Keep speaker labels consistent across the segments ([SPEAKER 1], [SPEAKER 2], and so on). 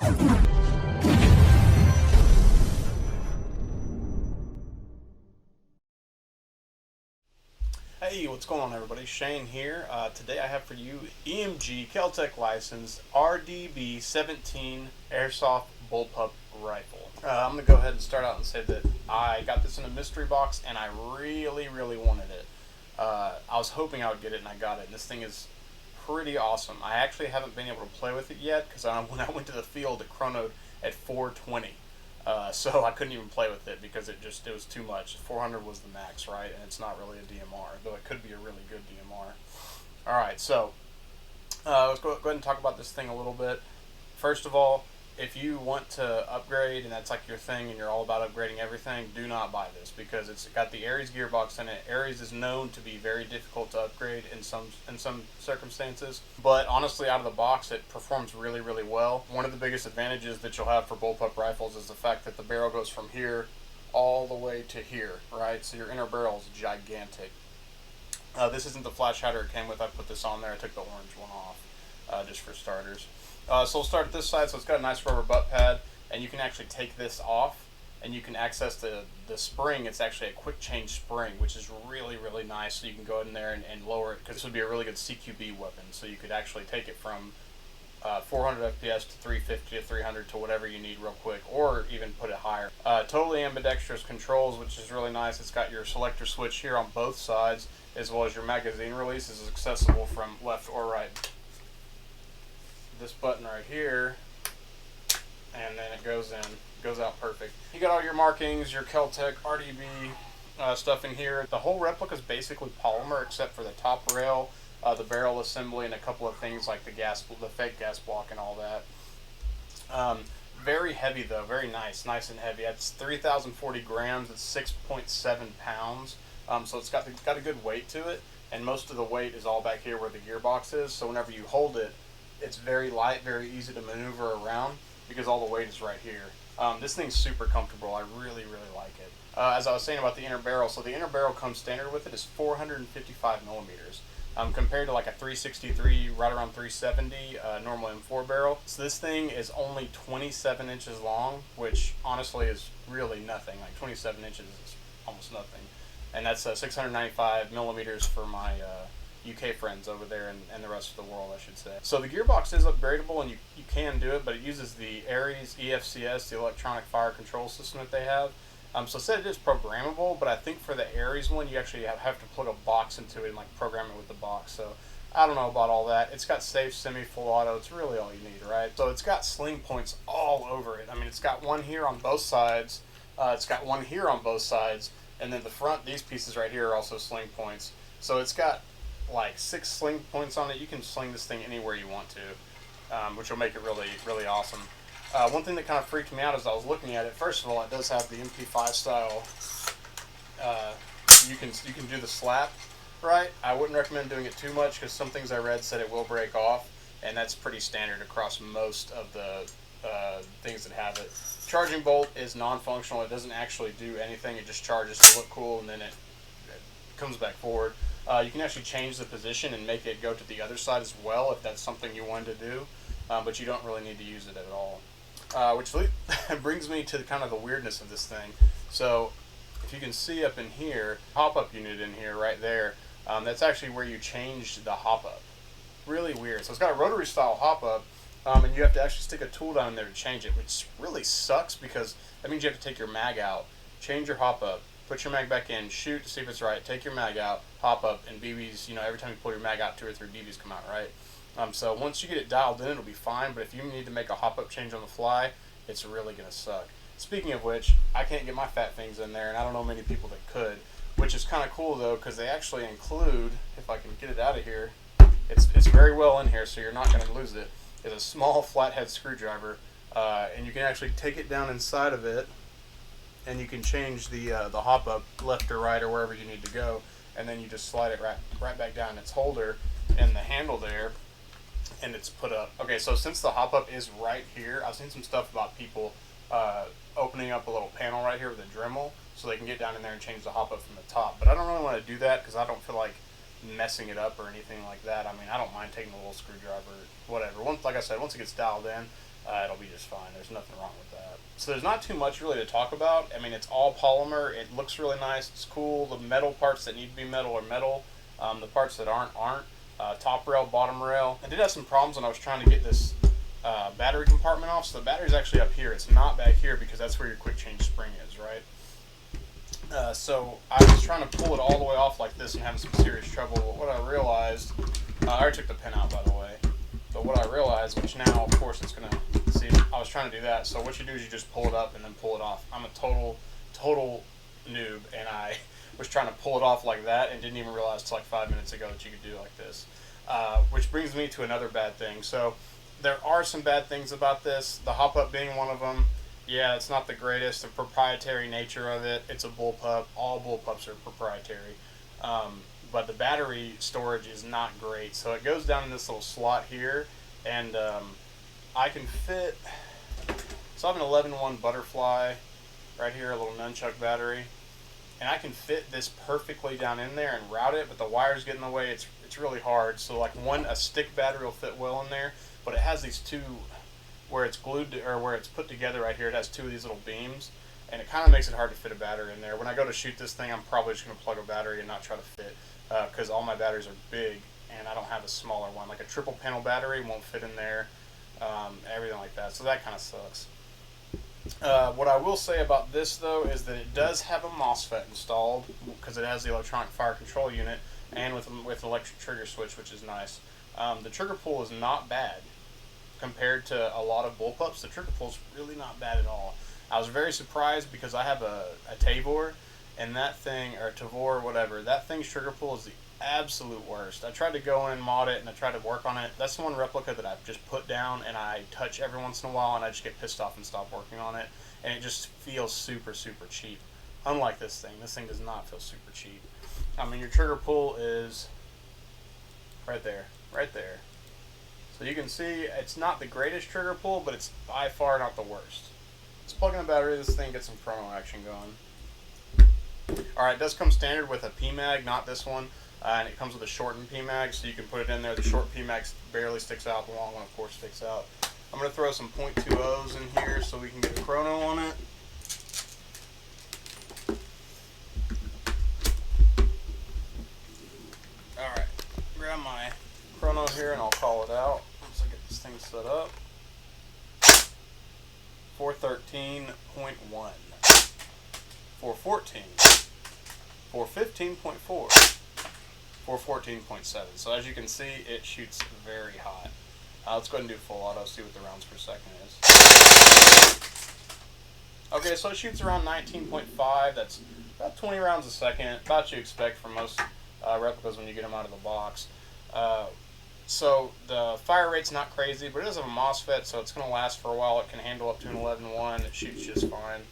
[SPEAKER 1] Hey, what's going on everybody? Shane here. Today I have for you EMG Keltec licensed RBD17 Airsoft bullpup rifle. I'm going to go ahead and start out and say that I got this in a mystery box and I really wanted it. I was hoping I would get it and I got it. And this thing is pretty awesome. I actually haven't been able to play with it yet because when I went to the field it chronoed at 420. So I couldn't even play with it because it was too much. 400 was the max, right? And it's not really a DMR, though it could be a really good DMR. Alright, so let's go ahead and talk about this thing a little bit. First of all, if you want to upgrade and that's like your thing and you're all about upgrading everything, do not buy this because it's got the Ares gearbox in it. Ares is known to be very difficult to upgrade in some circumstances, but honestly out of the box it performs really well. One of the biggest advantages that you'll have for bullpup rifles is the fact that the barrel goes from here all the way to here, right? So your inner barrel is gigantic. This isn't the flash hider it came with. I put this on there. I took the orange one off just for starters. So we'll start at this side. So it's got a nice rubber butt pad, and you can actually take this off, and you can access the spring. It's actually a quick change spring, which is really nice. So you can go in there and lower it, because this would be a really good CQB weapon. So you could actually take it from 400 FPS to 350 to 300 to whatever you need real quick, or even put it higher. Totally ambidextrous controls, which is really nice. It's got your selector switch here on both sides, as well as your magazine release is accessible from left or right. This button right here, and then it goes out perfect. You got all your markings, your Keltec RDB stuff in here. The whole replica is basically polymer except for the top rail, the barrel assembly, and a couple of things like the fake gas block and all that. Very heavy though, very nice and heavy. It's 3,040 grams. It's 6.7 pounds. So it's got a good weight to it, and most of the weight is all back here where the gearbox is. So whenever you hold it, it's very light, very easy to maneuver around because all the weight is right here. This thing's super comfortable. I really like it. As I was saying about the inner barrel, so the inner barrel comes standard with it is 455 millimeters. Compared to like a 363, right around 370 normal M4 barrel. So this thing is only 27 inches long, which honestly is really nothing. Like 27 inches is almost nothing. And that's 695 millimeters for my UK friends over there and the rest of the world, I should say. So the gearbox is upgradable and you can do it, but it uses the Ares EFCS, the electronic fire control system that they have. So it said it is programmable, but I think for the Ares one, you actually have to plug a box into it and like program it with the box. So I don't know about all that. It's got safe, semi, full auto. It's really all you need, right? So it's got sling points all over it. I mean, it's got one here on both sides. It's got one here on both sides. And then the front, these pieces right here are also sling points. So it's got like 6 sling points on it. You can sling this thing anywhere you want to, which will make it really awesome. One thing that kind of freaked me out as I was looking at it, first of all, it does have the MP5 style. You can do the slap, right? I wouldn't recommend doing it too much because some things I read said it will break off, and that's pretty standard across most of the things that have it. Charging bolt is non-functional. It doesn't actually do anything. It just charges to look cool, and then it comes back forward. You can actually change the position and make it go to the other side as well if that's something you wanted to do, but you don't really need to use it at all. Which brings me to kind of the weirdness of this thing. So if you can see up in here, Hopup unit in here right there, that's actually where you change the Hopup. Really weird. So it's got a rotary style Hopup, and you have to actually stick a tool down in there to change it, which really sucks because that means you have to take your mag out, change your Hopup, put your mag back in, shoot to see if it's right, take your mag out, hop up, and BBs, every time you pull your mag out, 2 or 3 BBs come out, right? So once you get it dialed in, it'll be fine, but if you need to make a hop-up change on the fly, it's really going to suck. Speaking of which, I can't get my fat things in there, and I don't know many people that could, which is kind of cool, though, because they actually include, if I can get it out of here, it's very well in here, so you're not going to lose it. It's a small flathead screwdriver, and you can actually take it down inside of it, and you can change the hop-up left or right or wherever you need to go, and then you just slide it right back down its holder and the handle there, and it's put up. Okay, so since the hop-up is right here, I've seen some stuff about people opening up a little panel right here with a Dremel so they can get down in there and change the hop-up from the top. But I don't really want to do that because I don't feel like messing it up or anything like that. I mean, I don't mind taking a little screwdriver, whatever. Like I said, once it gets dialed in, it'll be just fine. There's nothing wrong with that. So there's not too much really to talk about. I mean, it's all polymer. It looks really nice. It's cool. The metal parts that need to be metal are metal. The parts that aren't. Top rail, bottom rail. I did have some problems when I was trying to get this battery compartment off. So the battery's actually up here. It's not back here because that's where your quick change spring is, right? So I was trying to pull it all the way off like this and having some serious trouble. But what I realized, I already took the pin out, by the way. But what I realized, which now, of course, it's going to, see, I was trying to do that. So what you do is you just pull it up and then pull it off. I'm a total noob, and I was trying to pull it off like that and didn't even realize till like 5 minutes ago that you could do it like this. Which brings me to another bad thing. So there are some bad things about this, the Hopup being one of them. Yeah, it's not the greatest. The proprietary nature of it, it's a bullpup. All bullpups are proprietary. But the battery storage is not great. So it goes down in this little slot here, and I can fit, so I have an 11-1 butterfly right here, a little nunchuck battery, and I can fit this perfectly down in there and route it, but the wires get in the way. It's really hard. So like a stick battery will fit well in there, but it has these two, where it's glued to, or where it's put together right here, it has two of these little beams, and it kind of makes it hard to fit a battery in there. When I go to shoot this thing, I'm probably just going to plug a battery and not try to fit, because all my batteries are big, and I don't have a smaller one. Like a triple panel battery won't fit in there, everything like that, so that kind of sucks. What I will say about this, though, is that it does have a MOSFET installed, because it has the electronic fire control unit, and with electric trigger switch, which is nice. The trigger pull is not bad. Compared to a lot of bullpups, the trigger pull is really not bad at all. I was very surprised because I have a Tavor, and that thing, or Tavor, whatever, that thing's trigger pull is the absolute worst. I tried to go in and mod it, and I tried to work on it. That's the one replica that I've just put down, and I touch every once in a while, and I just get pissed off and stop working on it, and it just feels super, super cheap. Unlike this thing does not feel super cheap. I mean, your trigger pull is right there, right there. So you can see it's not the greatest trigger pull, but it's by far not the worst. Let's plug in the battery of this thing, get some chrono action going. Alright, it does come standard with a PMAG, not this one, and it comes with a shortened PMAG, so you can put it in there. The short PMAG barely sticks out, the long one of course sticks out. I'm going to throw some .20s in here so we can get a chrono on it. Alright, grab my chrono here and I'll call it out once I get this thing set up. 413.1, 414, 415.4, 414.7. So as you can see, it shoots very hot. Let's go ahead and do full auto, see what the rounds per second is. Okay, so it shoots around 19.5. That's about 20 rounds a second. About what you expect from most replicas when you get them out of the box. So the fire rate's not crazy, but it does have a MOSFET, so it's going to last for a while. It can handle up to an 11.1. It shoots just fine.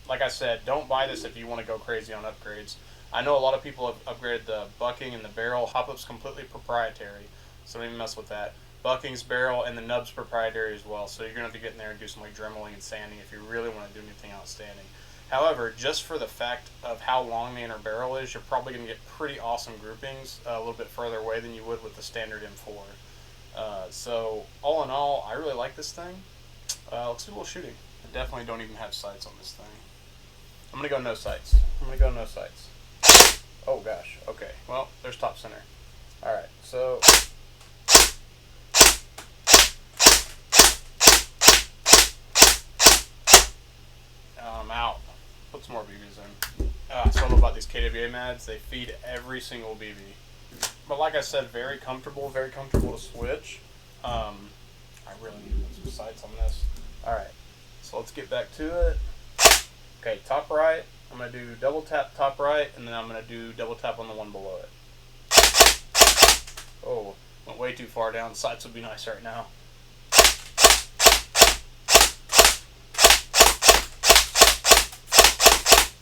[SPEAKER 1] Like I said, don't buy this if you want to go crazy on upgrades. I know a lot of people have upgraded the bucking and the barrel. Hopup's completely proprietary, so don't even mess with that. Bucking's, barrel, and the nub's proprietary as well, so you're going to have to get in there and do some like dremeling and sanding if you really want to do anything outstanding. However, just for the fact of how long the inner barrel is, you're probably going to get pretty awesome groupings a little bit further away than you would with the standard M4. So, all in all, I really like this thing. Let's do a little shooting. I definitely don't even have sights on this thing. I'm going to go no sights. Oh gosh, okay. Well, there's top center. Alright, so... I'm out. Put some more BBs in. So I love about these KWA mads. They feed every single BB. But like I said, very comfortable to switch. I really need to put some sights on this. Alright, so let's get back to it. Okay, top right. I'm going to do double tap top right, and then I'm going to do double tap on the one below it. Oh, went way too far down. Sights would be nice right now.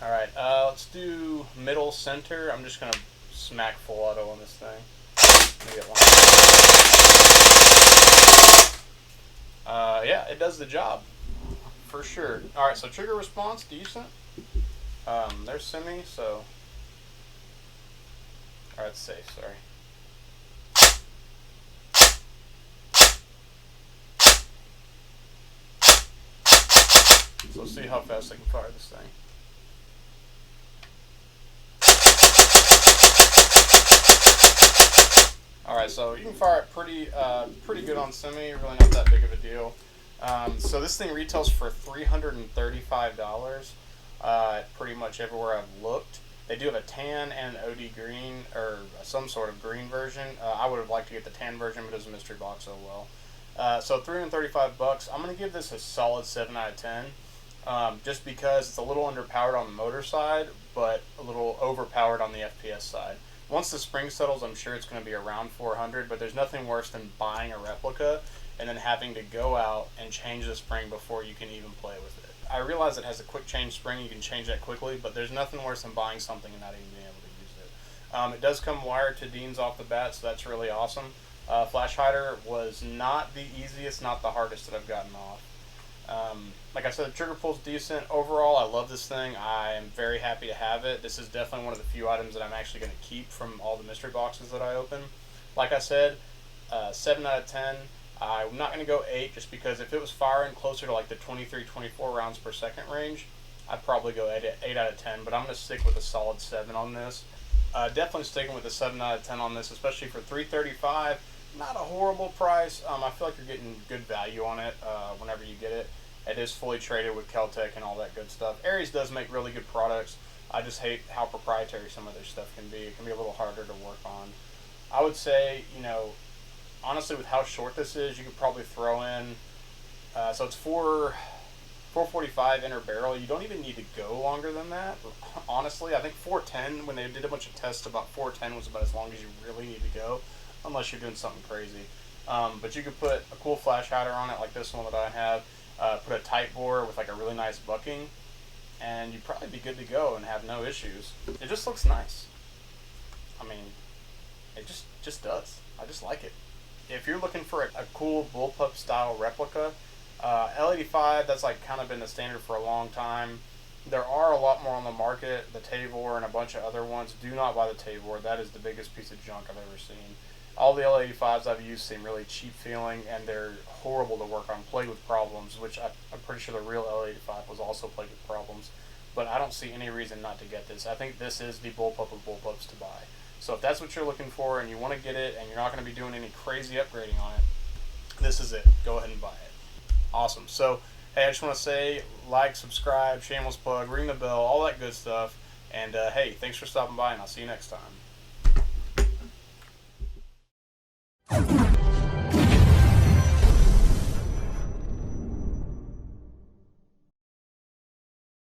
[SPEAKER 1] Alright, let's do middle center. I'm just going to smack full auto on this thing. Let me get one. Yeah, it does the job. For sure. Alright, so trigger response, decent. There's semi, so... Alright, it's safe, sorry. So let's see how fast I can fire this thing. Alright, so you can fire it pretty good on semi, really not that big of a deal. So this thing retails for $335 pretty much everywhere I've looked. They do have a tan and an OD green, or some sort of green version. I would have liked to get the tan version, but it was a mystery box, oh well. So $335. I'm going to give this a solid 7 out of 10. Just because it's a little underpowered on the motor side, but a little overpowered on the FPS side. Once the spring settles, I'm sure it's going to be around 400, but there's nothing worse than buying a replica and then having to go out and change the spring before you can even play with it. I realize it has a quick change spring, you can change that quickly, but there's nothing worse than buying something and not even being able to use it. It does come wired to Dean's off the bat, so that's really awesome. Flash hider was not the easiest, not the hardest that I've gotten off. Like I said, the trigger pull's decent. Overall, I love this thing. I am very happy to have it. This is definitely one of the few items that I'm actually going to keep from all the mystery boxes that I open. Like I said, 7 out of 10. I'm not going to go 8 just because if it was firing closer to like the 23-24 rounds per second range, I'd probably go 8 out of 10, but I'm going to stick with a solid 7 on this. Definitely sticking with a 7 out of 10 on this, especially for $335. Not a horrible price. I feel like you're getting good value on it whenever you get it. It is fully traded with Keltec and all that good stuff. Aries does make really good products. I just hate how proprietary some of their stuff can be. It can be a little harder to work on. I would say, you know, honestly, with how short this is, you could probably throw in, so it's 445 inner barrel. You don't even need to go longer than that. Honestly, I think 410, when they did a bunch of tests, about 410 was about as long as you really need to go, unless you're doing something crazy. But you could put a cool flash hider on it, like this one that I have, put a tight bore with like a really nice bucking, and you'd probably be good to go and have no issues. It just looks nice. I mean, it just does. I just like it. If you're looking for a cool bullpup style replica, L85, that's like kind of been the standard for a long time. There are a lot more on the market, the Tavor and a bunch of other ones. Do not buy the Tavor. That is the biggest piece of junk I've ever seen. All the L85s I've used seem really cheap feeling, and they're horrible to work on, plagued with problems, which I'm pretty sure the real L85 was also plagued with problems. But I don't see any reason not to get this. I think this is the bullpup of bullpups to buy. So if that's what you're looking for and you want to get it and you're not going to be doing any crazy upgrading on it, this is it. Go ahead and buy it. Awesome. So, hey, I just want to say, like, subscribe, shameless plug, ring the bell, all that good stuff. And, hey, thanks for stopping by, and I'll see you next time.